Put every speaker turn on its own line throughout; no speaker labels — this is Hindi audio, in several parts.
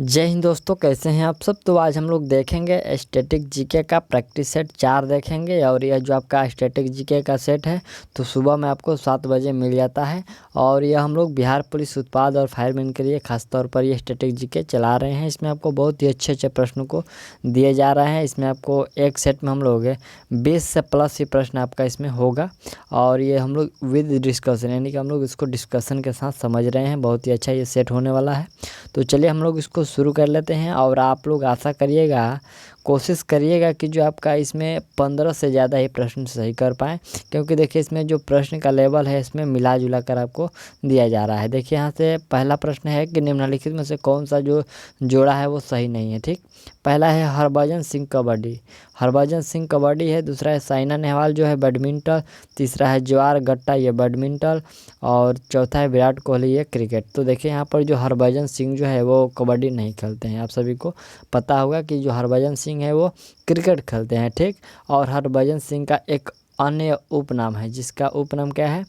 जय हिंद दोस्तों, कैसे हैं आप सब। तो आज हम लोग देखेंगे स्टैटिक जीके का प्रैक्टिस सेट 4 देखेंगे। और यह जो आपका स्टैटिक जीके का सेट है तो सुबह में आपको 7 बजे मिल जाता है। और यह हम लोग बिहार पुलिस उत्पाद और फायरमैन के लिए खास तौर पर ये स्टैटिक जीके चला रहे हैं। इसमें आपको बहुत ही अच्छे अच्छे प्रश्नों को दिए जा रहे हैं। इसमें आपको एक सेट में हम लोग 20 से प्लस ही प्रश्न आपका इसमें होगा। और ये हम लोग विद डिस्कशन, यानी कि हम लोग इसको डिस्कशन के साथ समझ रहे हैं। बहुत ही अच्छा ये सेट होने वाला है। तो चलिए हम लोग इसको शुरू कर लेते हैं। और आप लोग आशा करिएगा, कोशिश करिएगा कि जो आपका इसमें 15 से ज़्यादा ही प्रश्न सही कर पाएँ, क्योंकि देखिए इसमें जो प्रश्न का लेवल है इसमें मिला जुला कर आपको दिया जा रहा है। देखिए यहाँ से पहला प्रश्न है कि निम्नलिखित में से कौन सा जो जोड़ा है वो सही नहीं है। ठीक, पहला है हरभजन सिंह कबड्डी, हरभजन सिंह कबड्डी है। दूसरा है साइना नेहवाल जो है बैडमिंटन। तीसरा है ज्वार गट्टा, ये बैडमिंटन। और चौथा है विराट कोहली, ये क्रिकेट। तो देखिए यहाँ पर जो हरभजन सिंह जो है वो कबड्डी नहीं खेलते हैं। आप सभी को पता होगा कि जो हरभजन सिंह है वो क्रिकेट खेलते हैं। ठीक, और हरभजन सिंह का एक अन्य उपनाम है, जिसका उपनाम क्या है,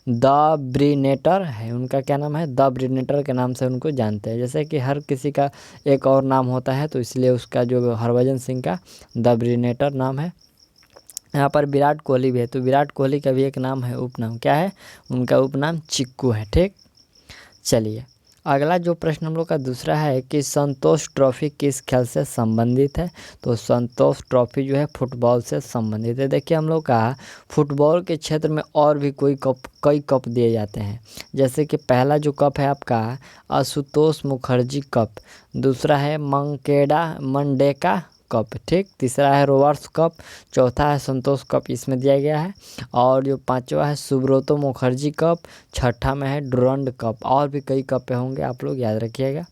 द ब्रिनेटर है। उनका क्या नाम है, द ब्रिनेटर के नाम से उनको जानते हैं। जैसे कि हर किसी का एक और नाम होता है, तो इसलिए उसका जो हरभजन सिंह का द ब्रिनेटर नाम है। यहाँ पर विराट कोहली भी है, तो विराट कोहली का भी एक नाम है, उपनाम क्या है, उनका उपनाम चिक्कू है। ठीक, चलिए अगला जो प्रश्न हम लोग का दूसरा है कि संतोष ट्रॉफी किस खेल से संबंधित है। तो संतोष ट्रॉफी जो है फुटबॉल से संबंधित है। देखिए हम लोग का फुटबॉल के क्षेत्र में और भी कई कप दिए जाते हैं। जैसे कि पहला जो कप है आपका आशुतोष मुखर्जी कप, दूसरा है मंडेका कप, ठीक, तीसरा है रोवर्स कप, चौथा है संतोष कप, इसमें दिया गया है। और जो पांचवा है सुब्रतो मुखर्जी कप, छठा में है डुरंड कप। और भी कई कप होंगे, आप लोग याद रखिएगा।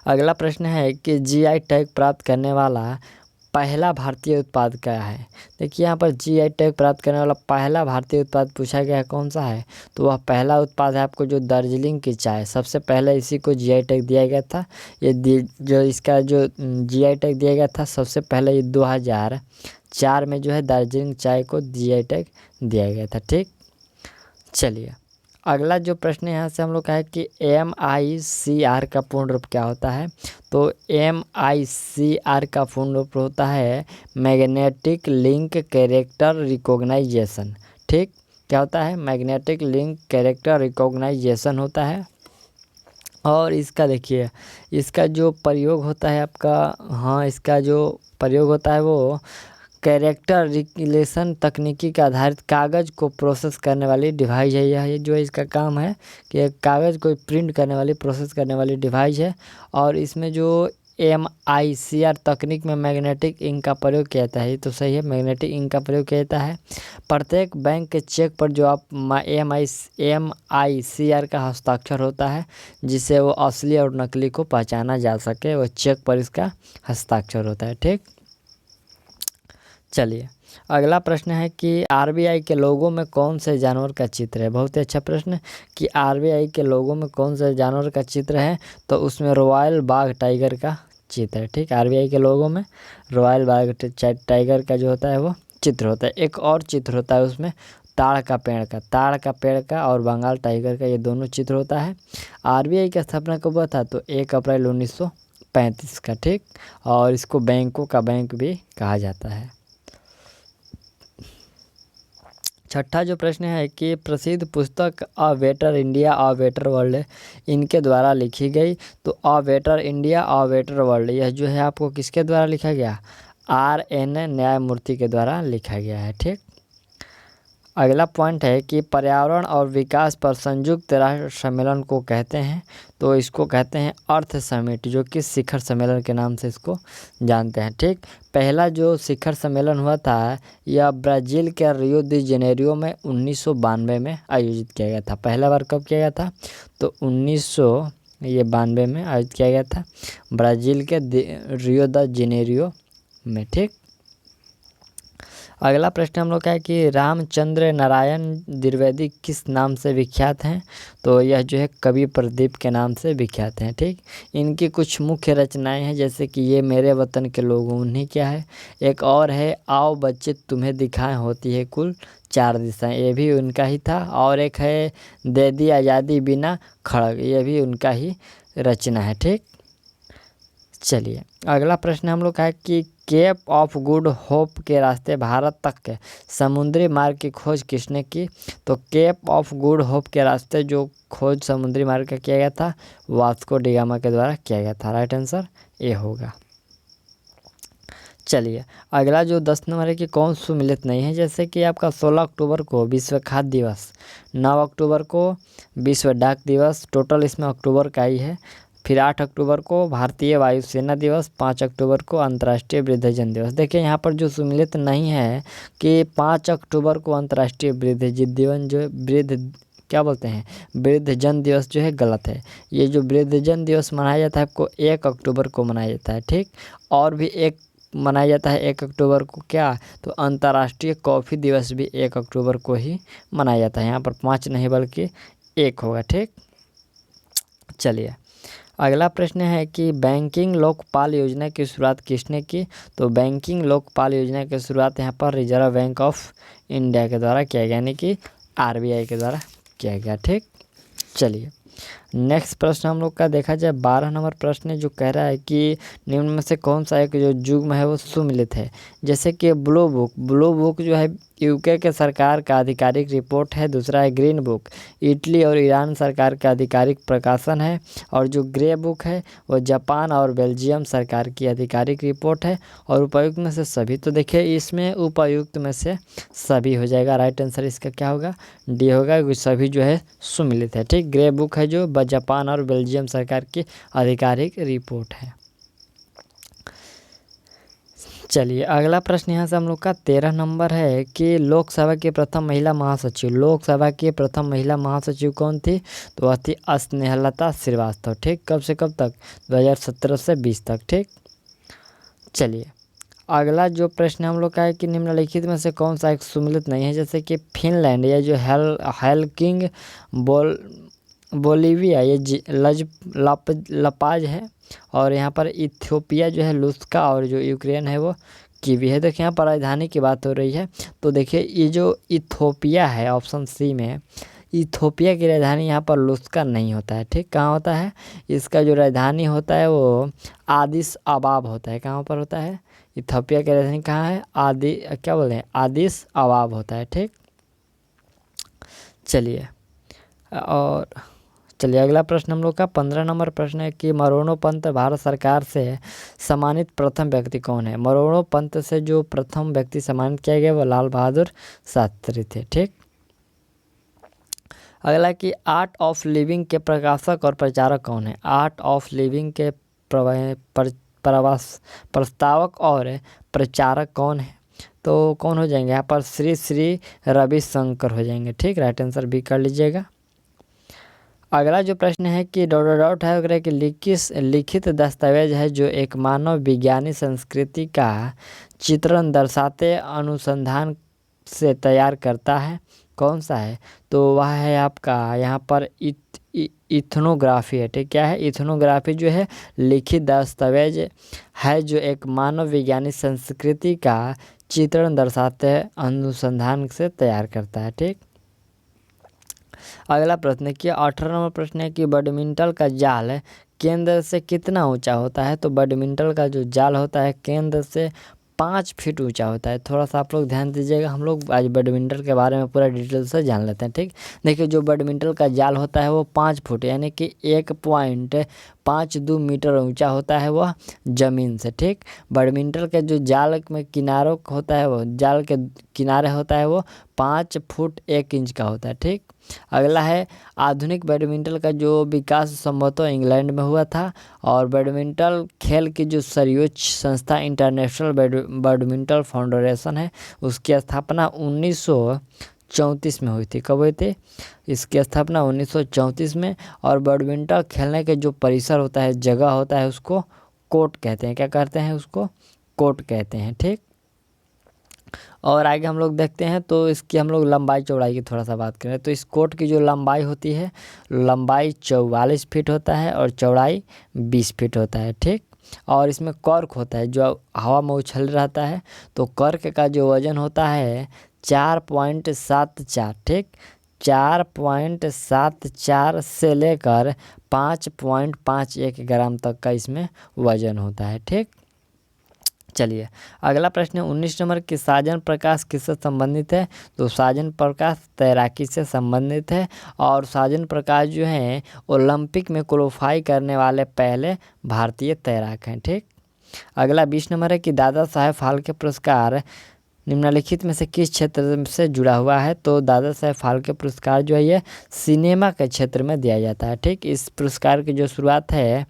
अगला प्रश्न है कि जीआई टैग प्राप्त करने वाला पहला भारतीय उत्पाद क्या है। देखिए यहाँ पर जीआई टैग प्राप्त करने वाला पहला भारतीय उत्पाद पूछा गया है, कौन सा है। तो वह पहला उत्पाद है आपको जो दार्जिलिंग की चाय, सबसे पहले इसी को जीआई टैग दिया गया था। ये जो इसका जो जीआई टैग दिया गया था सबसे पहले ये 2004 में जो है दार्जिलिंग चाय को जीआई टैग दिया गया था। ठीक, चलिए अगला जो प्रश्न यहाँ से हम लोग का है कि MICR का पूर्ण रूप क्या होता है। तो MICR का पूर्ण रूप होता है मैग्नेटिक लिंक कैरेक्टर रिकॉग्नाइजेशन। ठीक, क्या होता है, मैग्नेटिक लिंक कैरेक्टर रिकॉग्नाइजेशन होता है। और इसका देखिए, इसका जो प्रयोग होता है आपका, हाँ, इसका जो प्रयोग होता है वो कैरेक्टर रिकग्निशन तकनीकी के आधारित कागज़ को प्रोसेस करने वाली डिवाइस है। यह जो इसका काम है कि कागज़ को प्रिंट करने वाली, प्रोसेस करने वाली डिवाइस है। और इसमें जो MICR तकनीक में मैग्नेटिक इंक का प्रयोग किया जाता है, तो सही है, मैग्नेटिक इंक का प्रयोग किया जाता है। प्रत्येक बैंक के चेक पर जो आप MICR का हस्ताक्षर होता है, जिससे वो असली और नकली को पहचाना जा सके, वो चेक पर इसका हस्ताक्षर होता है। ठीक, चलिए अगला प्रश्न है कि RBI के लोगों में कौन से जानवर का चित्र है। बहुत ही अच्छा प्रश्न कि RBI के लोगों में कौन से जानवर का चित्र है। तो उसमें रॉयल बाघ टाइगर का चित्र है। ठीक, RBI के लोगों में रॉयल बाघ टाइगर का जो होता है वो चित्र होता है। एक और चित्र होता है उसमें ताड़ का पेड़ का और बंगाल टाइगर का, ये दोनों चित्र होता है। RBI की स्थापना कब हुआ था, तो 1 अप्रैल 1935 का। ठीक, और इसको बैंकों का बैंक भी कहा जाता है। छठा जो प्रश्न है कि प्रसिद्ध पुस्तक a better India a better world इनके द्वारा लिखी गई। तो a better India a better world, यह जो है आपको किसके द्वारा लिखा गया, RN न्यायमूर्ति के द्वारा लिखा गया है। ठीक, अगला पॉइंट है कि पर्यावरण और विकास पर संयुक्त राष्ट्र सम्मेलन को कहते हैं। तो इसको कहते हैं अर्थ समिट, जो कि शिखर सम्मेलन के नाम से इसको जानते हैं। ठीक, पहला जो शिखर सम्मेलन हुआ था यह ब्राज़ील के रियो दी जेनेरियो में 1992 में आयोजित किया गया था। पहला बार कब किया गया था, तो 1992 में आयोजित किया गया था ब्राज़ील के रियो द जेनेरियो में। ठीक, अगला प्रश्न हम लोग का है कि रामचंद्र नारायण द्विवेदी किस नाम से विख्यात हैं। तो यह जो है कवि प्रदीप के नाम से विख्यात हैं। ठीक, इनकी कुछ मुख्य रचनाएं हैं, जैसे कि ये मेरे वतन के लोगों उन्हीं क्या है, एक और है आओ बच्चे तुम्हें दिखाएं होती है कुल 4 दिशाएं, ये भी उनका ही था। और एक है दे दी आज़ादी बिना खड़ग, ये भी उनका ही रचना है। ठीक, चलिए अगला प्रश्न हम लोग का है कि केप ऑफ गुड होप के रास्ते भारत तक के समुद्री मार्ग की खोज किसने की? तो केप ऑफ गुड होप के रास्ते जो खोज समुद्री मार्ग का किया गया था, वास्को डी गामा के द्वारा किया गया था। राइट आंसर ये होगा। चलिए अगला जो 10 नंबर है कि कौन सुमिलित नहीं है, जैसे कि आपका 16 अक्टूबर को विश्व खाद्य दिवस, 9 अक्टूबर को विश्व डाक दिवस, टोटल इसमें अक्टूबर का ही है। फिर 8 अक्टूबर को भारतीय वायुसेना दिवस, 5 अक्टूबर को अंतर्राष्ट्रीय वृद्धजन दिवस। देखिए यहाँ पर जो सुमिलित नहीं है कि 5 अक्टूबर को अंतर्राष्ट्रीय वृद्धजन दिवस जो क्या बोलते हैं वृद्धजन दिवस जो है गलत है। ये जो वृद्धजन दिवस मनाया जाता है आपको 1 अक्टूबर को मनाया जाता है। ठीक, और भी एक मनाया जाता है 1 अक्टूबर को, क्या? तो अंतर्राष्ट्रीय कॉफ़ी दिवस भी 1 अक्टूबर को ही मनाया जाता है। यहाँ पर 5 नहीं बल्कि 1 होगा। ठीक, चलिए अगला प्रश्न है कि बैंकिंग लोकपाल योजना की शुरुआत किसने की? तो बैंकिंग लोकपाल योजना की शुरुआत यहाँ पर रिजर्व बैंक ऑफ इंडिया के द्वारा किया गया, यानी कि RBI के द्वारा किया गया। ठीक, चलिए नेक्स्ट प्रश्न हम लोग का देखा जाए 12 नंबर प्रश्न जो कह रहा है कि निम्न में से कौन सा एक जो युग्म है वो सुमिलित है? जैसे कि ब्लू बुक जो है यूके के सरकार का आधिकारिक रिपोर्ट है। दूसरा है ग्रीन बुक, इटली और ईरान सरकार का आधिकारिक प्रकाशन है। और जो ग्रे बुक है वो जापान और बेल्जियम सरकार की आधिकारिक रिपोर्ट है। और उपर्युक्त में से सभी, तो देखिए इसमें उपर्युक्त में से सभी हो जाएगा। राइट आंसर इसका क्या होगा? डी होगा, सभी जो है सुमिलित है। ठीक, ग्रे बुक है जो जापान और बेल्जियम सरकार की आधिकारिक रिपोर्ट है। चलिए अगला प्रश्न यहाँ से हम लोग का 13 नंबर है कि लोकसभा की प्रथम महिला महासचिव कौन थी? तो वह थी स्नेहलता श्रीवास्तव। ठीक, कब से कब तक? 2017 से 20 तक। ठीक, चलिए अगला जो प्रश्न हम लोग का है कि निम्नलिखित में से कौन सा एक सुमिलित नहीं है? जैसे कि फिनलैंड या जो हेल्किंग बोलीविया ये लपाज है। और यहाँ पर इथियोपिया जो है लुस्का, और जो यूक्रेन है वो कीवी है। देखिए यहाँ पर राजधानी की बात हो रही है, तो देखिए ये जो इथियोपिया है ऑप्शन सी में, इथियोपिया की राजधानी यहाँ पर लुस्का नहीं होता है। ठीक, कहाँ होता है? इसका जो राजधानी होता है वो आदिस अबाब होता है। कहाँ पर होता है? इथियोपिया की राजधानी कहाँ है? आदिस अबाब होता है। ठीक, चलिए अगला प्रश्न हम लोग का 15 नंबर प्रश्न है कि मरणोपंत भारत सरकार से सम्मानित प्रथम व्यक्ति कौन है? मरणोपंत से जो प्रथम व्यक्ति सम्मानित किया गया वो लाल बहादुर शास्त्री थे। ठीक, अगला कि आर्ट ऑफ लिविंग के प्रकाशक और प्रचारक कौन है? आर्ट ऑफ लिविंग के प्रस्तावक और प्रचारक कौन है? तो कौन हो जाएंगे यहाँ पर? श्री रविशंकर हो जाएंगे। ठीक, राइट आंसर बी कर लीजिएगा। अगला जो प्रश्न है कि डॉट है वगैरह कि लिखित दस्तावेज है जो एक मानव विज्ञानी संस्कृति का चित्रण दर्शाते अनुसंधान से तैयार करता है, कौन सा है? तो वह है आपका यहाँ पर इथनोग्राफी है। ठीक, क्या है? इथनोग्राफी जो है लिखित दस्तावेज है जो एक मानव विज्ञानी संस्कृति का चित्रण दर्शाते अनुसंधान से तैयार करता है। ठीक, अगला प्रश्न है कि 18 नंबर प्रश्न है कि बैडमिंटन का जाल केंद्र से कितना ऊंचा होता है? तो बैडमिंटन का जो जाल होता है केंद्र से 5 फीट ऊंचा होता है। थोड़ा सा आप लोग ध्यान दीजिएगा, हम लोग आज बैडमिंटन के बारे में पूरा डिटेल से जान लेते हैं। ठीक, देखिए जो बैडमिंटन का जाल होता है वो 5 फुट यानी कि 1.52 मीटर ऊंचा होता है वह ज़मीन से। ठीक, बैडमिंटन के जो जाल में किनारों होता है वो जाल के किनारे होता है वो 5 फुट 1 इंच का होता है। ठीक, अगला है आधुनिक बैडमिंटन का जो विकास संभवतः इंग्लैंड में हुआ था। और बैडमिंटन खेल की जो सर्वोच्च संस्था इंटरनेशनल बैडमिंटन फाउंडेशन है उसकी स्थापना 1934 में हुई थी। कब हुई थी? इसकी स्थापना 1934 में। और बैडमिंटन खेलने के जो परिसर होता है, जगह होता है, उसको कोर्ट कहते हैं। क्या कहते हैं? उसको कोर्ट कहते हैं। ठीक, और आगे हम लोग देखते हैं तो इसकी हम लोग लंबाई चौड़ाई की थोड़ा सा बात करें तो इस कोर्ट की जो लंबाई होती है, लंबाई 44 फीट होता है और चौड़ाई 20 फीट होता है। ठीक, और इसमें कॉर्क होता है जो हवा में उछल रहता है, तो कॉर्क का जो वजन होता है 4.74। ठीक, 4.74 से लेकर 5.51 ग्राम तक का इसमें वजन होता है। ठीक, चलिए अगला प्रश्न है 19 नंबर की साजन प्रकाश किससे संबंधित है? तो साजन प्रकाश तैराकी से संबंधित है और साजन प्रकाश जो हैं ओलंपिक में क्वालीफाई करने वाले पहले भारतीय तैराक हैं। ठीक, अगला 20 नंबर है कि दादा साहेब फाल्के पुरस्कार निम्नलिखित में से किस क्षेत्र से जुड़ा हुआ है? तो दादा साहेब फाल्के पुरस्कार जो है ये सिनेमा के क्षेत्र में दिया जाता है। ठीक, इस पुरस्कार की जो शुरुआत है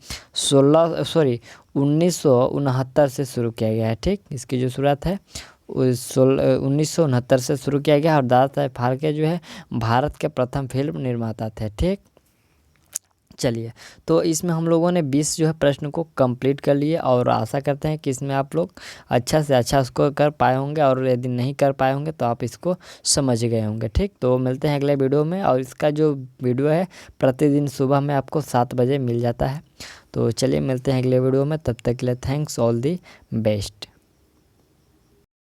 1969 से शुरू किया गया है। ठीक, इसकी जो शुरुआत है 1969 से शुरू किया गया और दादा साहेब फाल्के जो है भारत के प्रथम फिल्म निर्माता थे। ठीक, चलिए तो इसमें हम लोगों ने 20 जो है प्रश्न को कंप्लीट कर लिए और आशा करते हैं कि इसमें आप लोग अच्छा से अच्छा उसको कर पाए होंगे और यदि नहीं कर पाए होंगे तो आप इसको समझ गए होंगे। ठीक, तो मिलते हैं अगले वीडियो में और इसका जो वीडियो है प्रतिदिन सुबह में आपको 7 बजे मिल जाता है। तो चलिए मिलते हैं अगले वीडियो में, तब तक के लिए थैंक्स, ऑल दी बेस्ट।